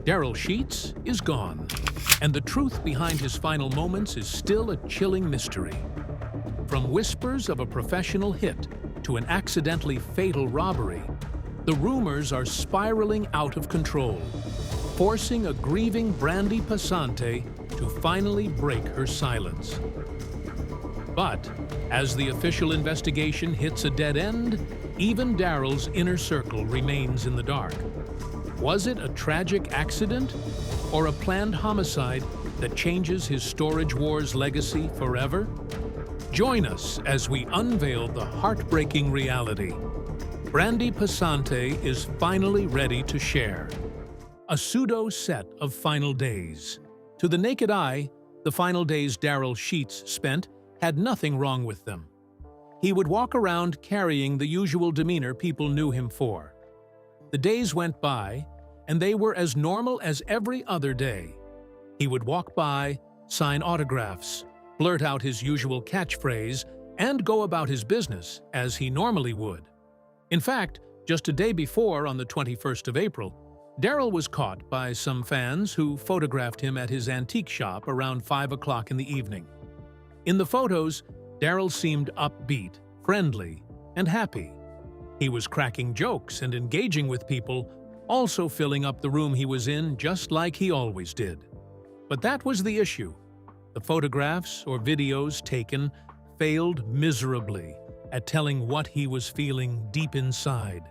Darrell Sheets is gone, and the truth behind his final moments is still a chilling mystery. From whispers of a professional hit to an accidentally fatal robbery, the rumors are spiraling out of control, forcing a grieving Brandi Passante to finally break her silence. But as the official investigation hits a dead end, even Darrell's inner circle remains in the dark. Was it a tragic accident or a planned homicide that changes his Storage Wars legacy forever? Join us as we unveil the heartbreaking reality. Brandi Passante is finally ready to share. A pseudo set of final days. To the naked eye, the final days Darrell Sheets spent had nothing wrong with them. He would walk around carrying the usual demeanor people knew him for. The days went by, and they were as normal as every other day. He would walk by, sign autographs, blurt out his usual catchphrase, and go about his business as he normally would. In fact, just a day before, on the 21st of April, Darrell was caught by some fans who photographed him at his antique shop around 5 o'clock in the evening. In the photos, Darrell seemed upbeat, friendly, and happy. He was cracking jokes and engaging with people, also filling up the room he was in just like he always did. But that was the issue. The photographs or videos taken failed miserably at telling what he was feeling deep inside.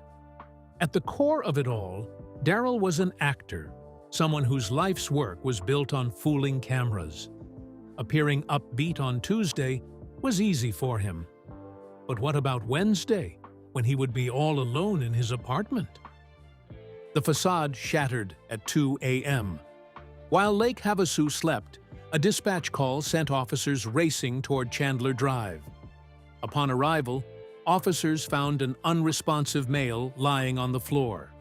At the core of it all, Darrell was an actor, someone whose life's work was built on fooling cameras. Appearing upbeat on Tuesday was easy for him. But what about Wednesday, when he would be all alone in his apartment? The facade shattered at 2 a.m. While Lake Havasu slept, a dispatch call sent officers racing toward Chandler Drive. Upon arrival, officers found an unresponsive male lying on the floor.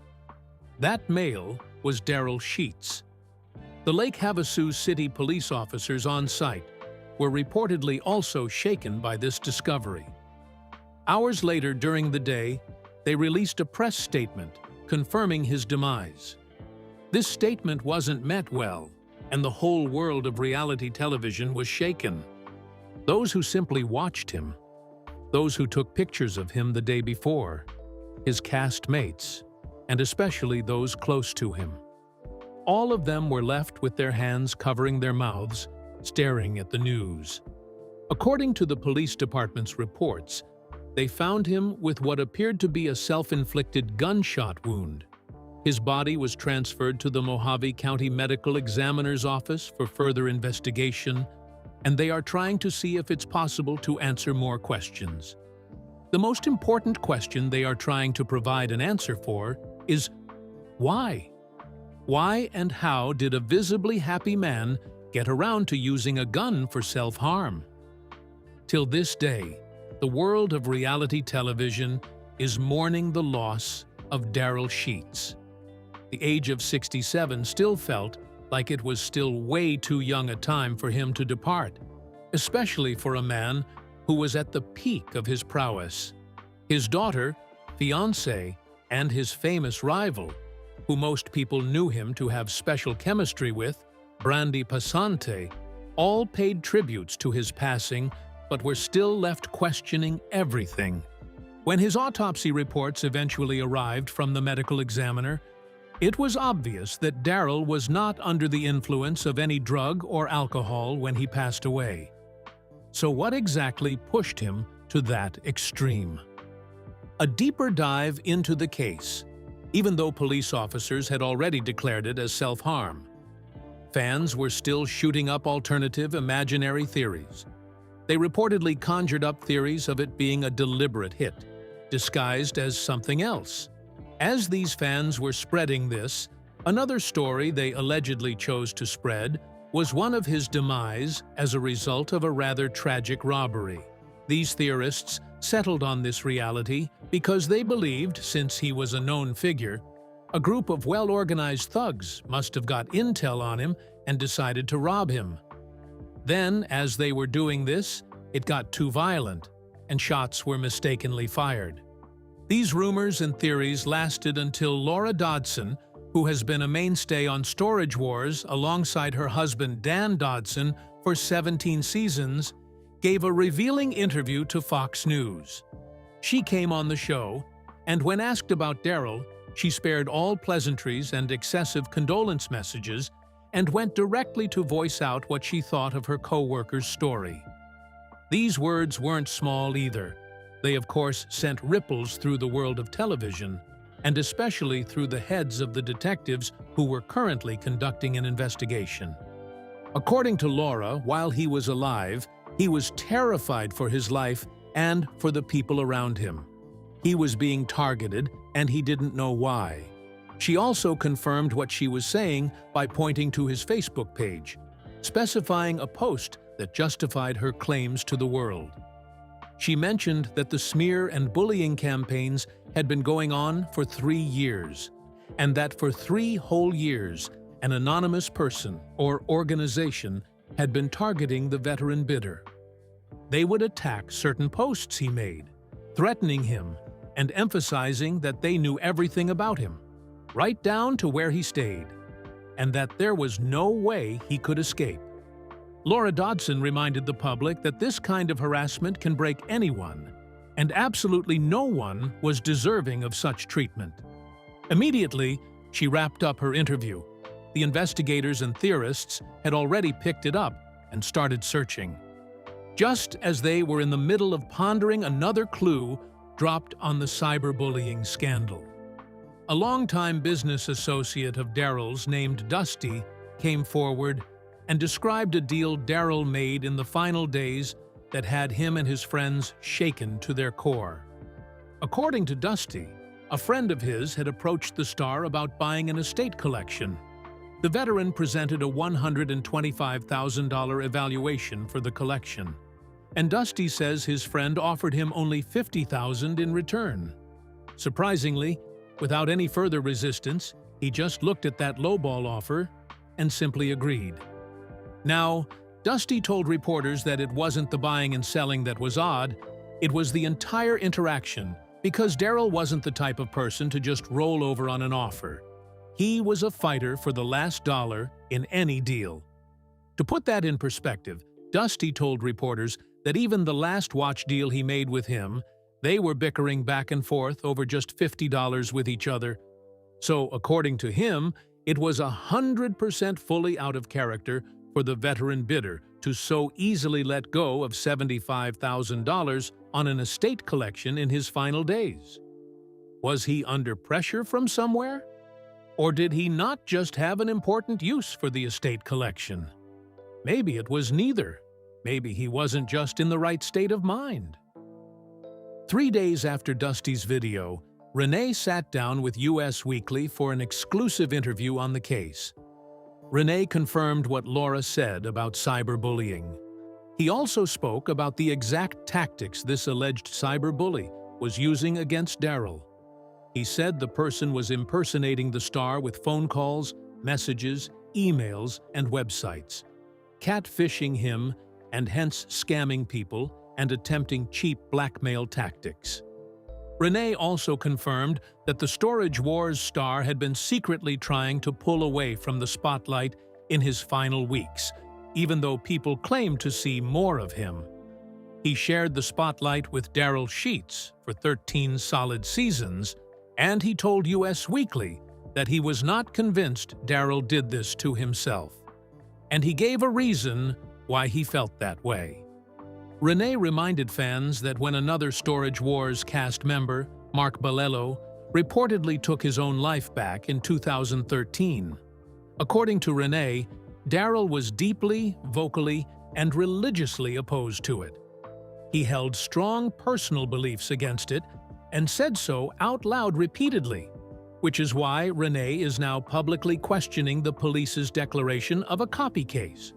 That male was Darrell Sheets. The Lake Havasu City police officers on site were reportedly also shaken by this discovery. Hours later during the day, they released a press statement confirming his demise. This statement wasn't met well, and the whole world of reality television was shaken. Those who simply watched him, those who took pictures of him the day before, his cast mates, and especially those close to him. All of them were left with their hands covering their mouths, staring at the news. According to the police department's reports, they found him with what appeared to be a self-inflicted gunshot wound. His body was transferred to the Mojave County Medical Examiner's office for further investigation, and they are trying to see if it's possible to answer more questions. The most important question they are trying to provide an answer for is why? Why and how did a visibly happy man get around to using a gun for self-harm? Till this day, the world of reality television is mourning the loss of Darrell Sheets. The age of 67 still felt like it was still way too young a time for him to depart, especially for a man who was at the peak of his prowess. His daughter, fiancé, and his famous rival, who most people knew him to have special chemistry with, Brandi Passante, all paid tributes to his passing but were still left questioning everything. When his autopsy reports eventually arrived from the medical examiner, it was obvious that Darrell was not under the influence of any drug or alcohol when he passed away. So what exactly pushed him to that extreme? A deeper dive into the case, even though police officers had already declared it as self-harm. Fans were still shooting up alternative imaginary theories. They reportedly conjured up theories of it being a deliberate hit, disguised as something else. As these fans were spreading this, another story they allegedly chose to spread was one of his demise as a result of a rather tragic robbery. These theorists settled on this reality because they believed, since he was a known figure, a group of well-organized thugs must have got intel on him and decided to rob him. Then, as they were doing this, it got too violent, and shots were mistakenly fired. These rumors and theories lasted until Laura Dodson, who has been a mainstay on Storage Wars alongside her husband Dan Dodson for 17 seasons, gave a revealing interview to Fox News. She came on the show, and when asked about Darrell, she spared all pleasantries and excessive condolence messages and went directly to voice out what she thought of her co-worker's story. These words weren't small either. They, of course, sent ripples through the world of television, and especially through the heads of the detectives who were currently conducting an investigation. According to Laura, while he was alive, he was terrified for his life and for the people around him. He was being targeted, and he didn't know why. She also confirmed what she was saying by pointing to his Facebook page, specifying a post that justified her claims to the world. She mentioned that the smear and bullying campaigns had been going on for 3 years, and that for 3 whole years, an anonymous person or organization had been targeting the veteran bidder. They would attack certain posts he made, threatening him and emphasizing that they knew everything about him, right down to where he stayed, and that there was no way he could escape. Laura Dodson reminded the public that this kind of harassment can break anyone, and absolutely no one was deserving of such treatment. Immediately, she wrapped up her interview. The investigators and theorists had already picked it up and started searching. Just as they were in the middle of pondering, another clue dropped on the cyberbullying scandal. A longtime business associate of Darrell's named Dusty came forward and described a deal Darrell made in the final days that had him and his friends shaken to their core. According to Dusty, a friend of his had approached the star about buying an estate collection. The veteran presented a $125,000 evaluation for the collection, and Dusty says his friend offered him only $50,000 in return. Surprisingly, without any further resistance, he just looked at that lowball offer and simply agreed. Now, Dusty told reporters that it wasn't the buying and selling that was odd, it was the entire interaction, because Darrell wasn't the type of person to just roll over on an offer. He was a fighter for the last dollar in any deal. To put that in perspective, Dusty told reporters that even the last watch deal he made with him, they were bickering back and forth over just $50 with each other. So, according to him, it was 100% fully out of character for the veteran bidder to so easily let go of $75,000 on an estate collection in his final days. Was he under pressure from somewhere? Or did he not just have an important use for the estate collection? Maybe it was neither. Maybe he wasn't just in the right state of mind. 3 days after Dusty's video, Renee sat down with US Weekly for an exclusive interview on the case. Renee confirmed what Laura said about cyberbullying. He also spoke about the exact tactics this alleged cyberbully was using against Darrell. He said the person was impersonating the star with phone calls, messages, emails, and websites, catfishing him and hence scamming people and attempting cheap blackmail tactics. Renee also confirmed that the Storage Wars star had been secretly trying to pull away from the spotlight in his final weeks, even though people claimed to see more of him. He shared the spotlight with Darrell Sheets for 13 solid seasons, and he told US Weekly that he was not convinced Darrell did this to himself. And he gave a reason why he felt that way. Renee reminded fans that when another Storage Wars cast member, Mark Balello, reportedly took his own life back in 2013. According to Renee, Darrell was deeply, vocally, and religiously opposed to it. He held strong personal beliefs against it and said so out loud repeatedly, which is why Renee is now publicly questioning the police's declaration of a copy case.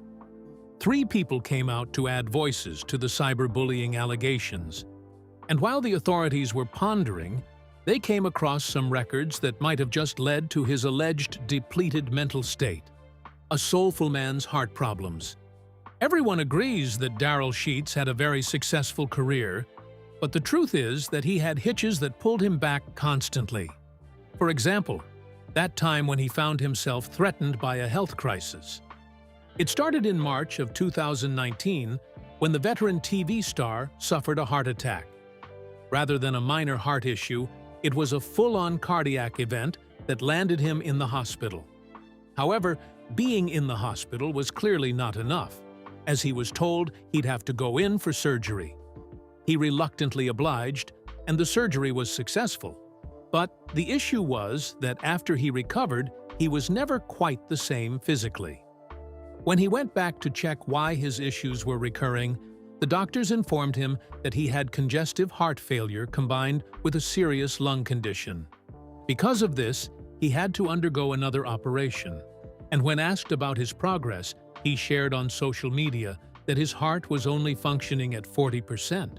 3 people came out to add voices to the cyberbullying allegations, and while the authorities were pondering, they came across some records that might have just led to his alleged depleted mental state, a soulful man's heart problems. Everyone agrees that Darrell Sheets had a very successful career, but the truth is that he had hitches that pulled him back constantly. For example, that time when he found himself threatened by a health crisis. It started in March of 2019 when the veteran TV star suffered a heart attack. Rather than a minor heart issue, it was a full-on cardiac event that landed him in the hospital. However, being in the hospital was clearly not enough, as he was told he'd have to go in for surgery. He reluctantly obliged, and the surgery was successful. But the issue was that after he recovered, he was never quite the same physically. When he went back to check why his issues were recurring, the doctors informed him that he had congestive heart failure combined with a serious lung condition. Because of this, he had to undergo another operation, and when asked about his progress, he shared on social media that his heart was only functioning at 40%.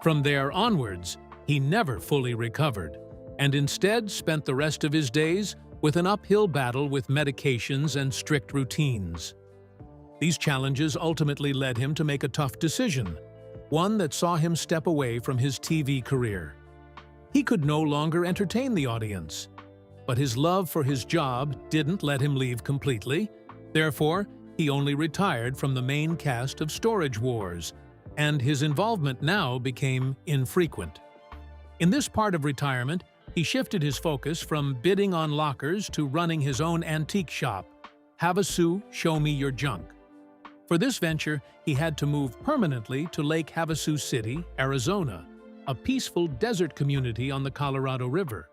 From there onwards, he never fully recovered, and instead spent the rest of his days with an uphill battle with medications and strict routines. These challenges ultimately led him to make a tough decision, one that saw him step away from his TV career. He could no longer entertain the audience, but his love for his job didn't let him leave completely. Therefore, he only retired from the main cast of Storage Wars, and his involvement now became infrequent. In this part of retirement, he shifted his focus from bidding on lockers to running his own antique shop, Havasu Show Me Your Junk. For this venture, he had to move permanently to Lake Havasu City, Arizona, a peaceful desert community on the Colorado River.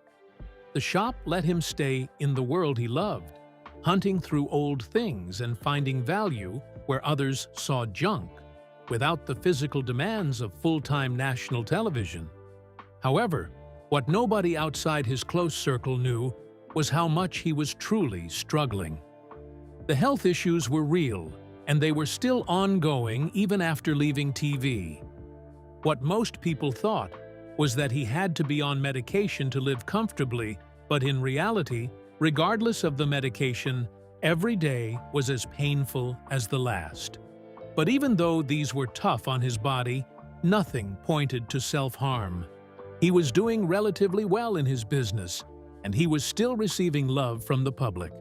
The shop let him stay in the world he loved, hunting through old things and finding value where others saw junk, without the physical demands of full-time national television. However, what nobody outside his close circle knew was how much he was truly struggling. The health issues were real, and they were still ongoing even after leaving TV. What most people thought was that he had to be on medication to live comfortably, but in reality, regardless of the medication, every day was as painful as the last. But even though these were tough on his body, nothing pointed to self-harm. He was doing relatively well in his business, and he was still receiving love from the public.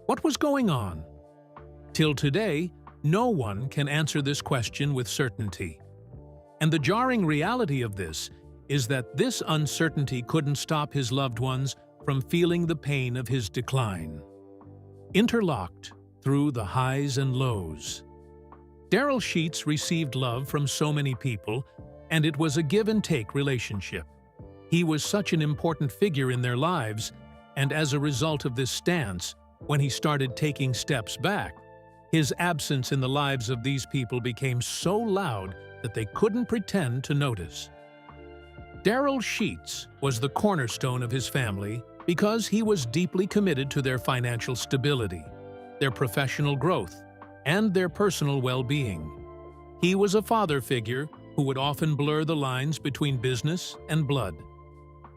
What was going on? Till today, no one can answer this question with certainty. And the jarring reality of this is that this uncertainty couldn't stop his loved ones from feeling the pain of his decline. Interlocked through the highs and lows. Darrell Sheets received love from so many people, and it was a give-and-take relationship. He was such an important figure in their lives, and as a result of this stance, when he started taking steps back, his absence in the lives of these people became so loud that they couldn't pretend to notice. Darrell Sheets was the cornerstone of his family because he was deeply committed to their financial stability, their professional growth, and their personal well-being. He was a father figure who would often blur the lines between business and blood.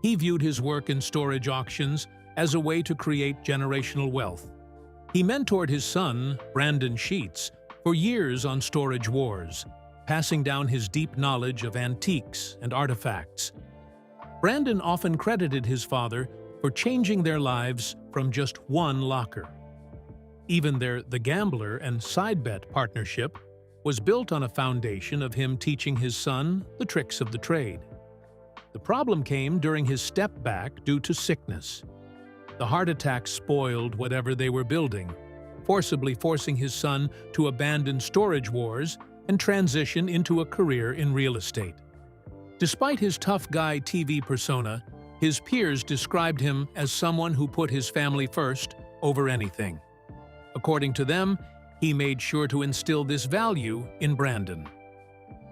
He viewed his work in storage auctions as a way to create generational wealth. He mentored his son, Brandi Sheets, for years on Storage Wars, passing down his deep knowledge of antiques and artifacts. Brandon often credited his father for changing their lives from just one locker. Even their The Gambler and Side Bet partnership was built on a foundation of him teaching his son the tricks of the trade. The problem came during his step back due to sickness. The heart attack spoiled whatever they were building, forcibly forcing his son to abandon Storage Wars and transition into a career in real estate. Despite his tough guy TV persona, his peers described him as someone who put his family first over anything. According to them, he made sure to instill this value in Brandon.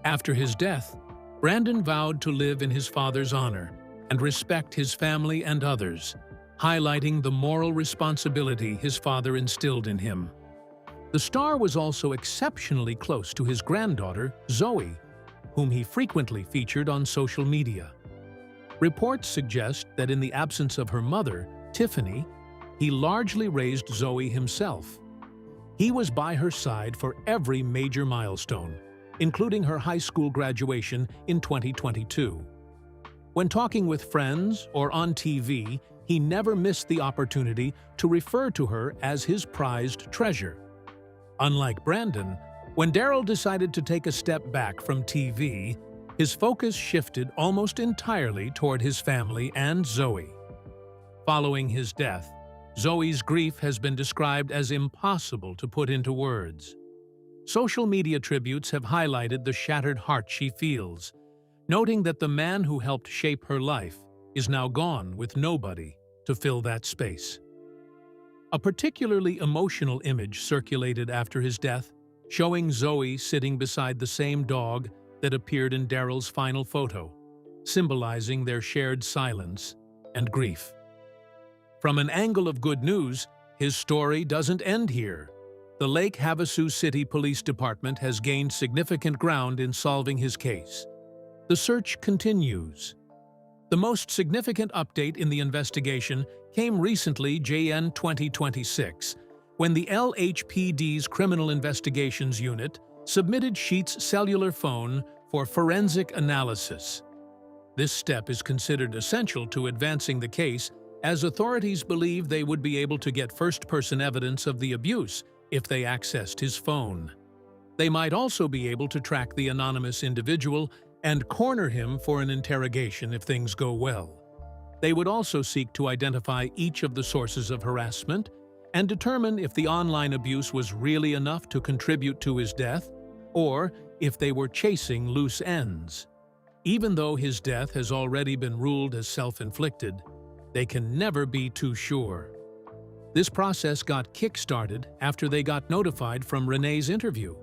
After his death, Brandon vowed to live in his father's honor and respect his family and others, highlighting the moral responsibility his father instilled in him. The star was also exceptionally close to his granddaughter, Zoe, whom he frequently featured on social media. Reports suggest that in the absence of her mother, Tiffany, he largely raised Zoe himself. He was by her side for every major milestone, including her high school graduation in 2022. When talking with friends or on TV, he never missed the opportunity to refer to her as his prized treasure. Unlike Brandon, when Darrell decided to take a step back from TV, his focus shifted almost entirely toward his family and Zoe. Following his death, Zoe's grief has been described as impossible to put into words. Social media tributes have highlighted the shattered heart she feels, noting that the man who helped shape her life is now gone with nobody to fill that space. A particularly emotional image circulated after his death, showing Zoe sitting beside the same dog that appeared in Darrell's final photo, symbolizing their shared silence and grief. From an angle of good news, his story doesn't end here. The Lake Havasu City Police Department has gained significant ground in solving his case. The search continues. The most significant update in the investigation came recently, JN 2026, when the LHPD's Criminal Investigations Unit submitted Sheets' cellular phone for forensic analysis. This step is considered essential to advancing the case, as authorities believe they would be able to get first-person evidence of the abuse if they accessed his phone. They might also be able to track the anonymous individual and corner him for an interrogation if things go well. They would also seek to identify each of the sources of harassment and determine if the online abuse was really enough to contribute to his death, or if they were chasing loose ends. Even though his death has already been ruled as self-inflicted, they can never be too sure. This process got kick-started after they got notified from Renee's interview.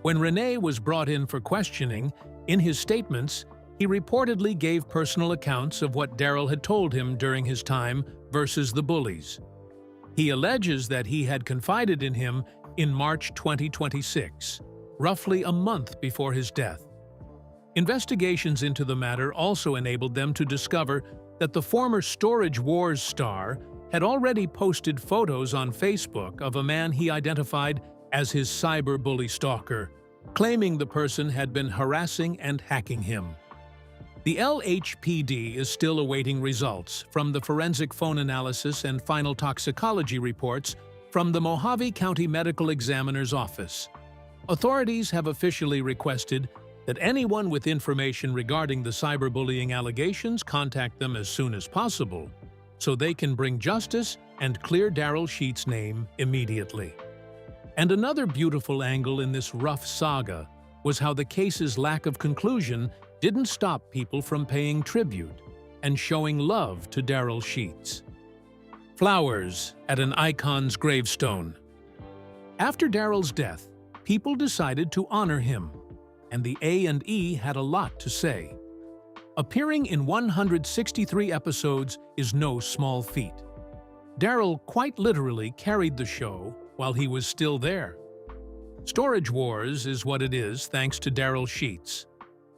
When Renee was brought in for questioning, in his statements, he reportedly gave personal accounts of what Darrell had told him during his time versus the bullies. He alleges that he had confided in him in March 2026, roughly a month before his death. Investigations into the matter also enabled them to discover that the former Storage Wars star had already posted photos on Facebook of a man he identified as his cyberbully stalker, claiming the person had been harassing and hacking him. The LHPD is still awaiting results from the forensic phone analysis and final toxicology reports from the Mojave County Medical Examiner's Office. Authorities have officially requested that anyone with information regarding the cyberbullying allegations contact them as soon as possible, so they can bring justice and clear Darrell Sheets' name immediately. And another beautiful angle in this rough saga was how the case's lack of conclusion didn't stop people from paying tribute and showing love to Darrell Sheets. Flowers at an icon's gravestone. After Darrell's death, people decided to honor him, and the A&E had a lot to say. Appearing in 163 episodes is no small feat. Darrell quite literally carried the show while he was still there. Storage Wars is what it is thanks to Darrell Sheets.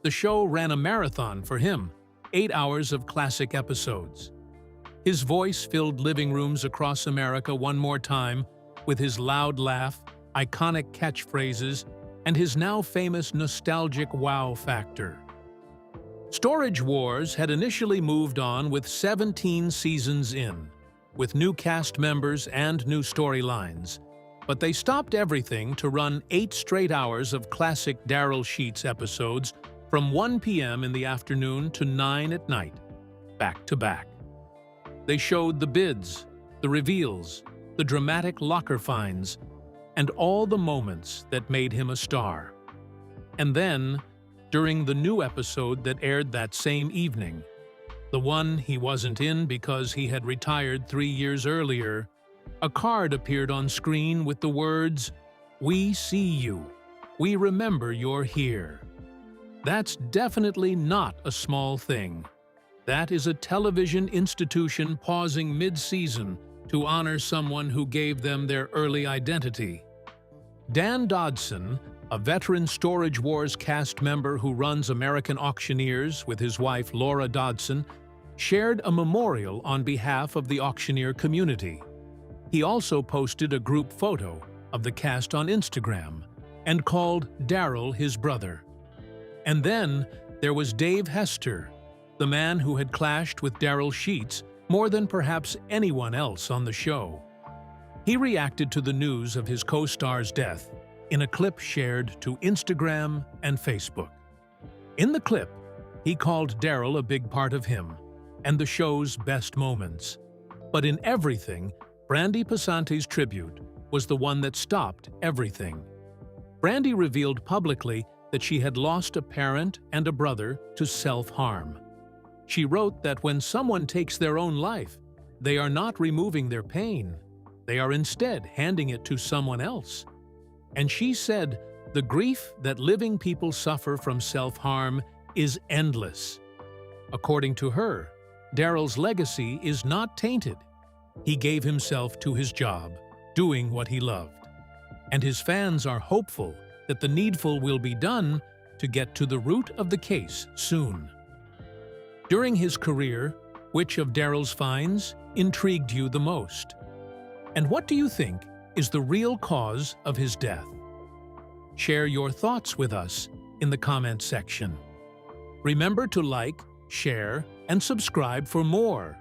The show ran a marathon for him, 8 hours of classic episodes. His voice filled living rooms across America one more time with his loud laugh, iconic catchphrases, and his now famous nostalgic wow factor. Storage Wars had initially moved on with 17 seasons in, with new cast members and new storylines, but they stopped everything to run 8 straight hours of classic Darrell Sheets episodes from 1 p.m. in the afternoon to 9 at night, back to back. They showed the bids, the reveals, the dramatic locker finds, and all the moments that made him a star. And then, during the new episode that aired that same evening, the one he wasn't in because he had retired 3 years earlier, a card appeared on screen with the words, "We see you. We remember you're here." That's definitely not a small thing. That is a television institution pausing mid-season to honor someone who gave them their early identity. Dan Dodson, a veteran Storage Wars cast member who runs American Auctioneers with his wife Laura Dodson, shared a memorial on behalf of the auctioneer community. He also posted a group photo of the cast on Instagram and called Darrell his brother. And then there was Dave Hester, the man who had clashed with Darrell Sheets more than perhaps anyone else on the show. He reacted to the news of his co-star's death in a clip shared to Instagram and Facebook. In the clip, he called Darrell a big part of him and the show's best moments. But in everything, Brandi Passante's tribute was the one that stopped everything. Brandi revealed publicly that she had lost a parent and a brother to self-harm. She wrote that when someone takes their own life, they are not removing their pain. They are instead handing it to someone else. And she said, the grief that living people suffer from self-harm is endless. According to her, Darrell's legacy is not tainted. He gave himself to his job, doing what he loved. And his fans are hopeful that the needful will be done to get to the root of the case soon. During his career, which of Darrell's finds intrigued you the most? And what do you think is the real cause of his death? Share your thoughts with us in the comment section. Remember to like, share, and subscribe for more.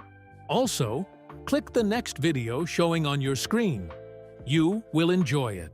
Also, click the next video showing on your screen. You will enjoy it.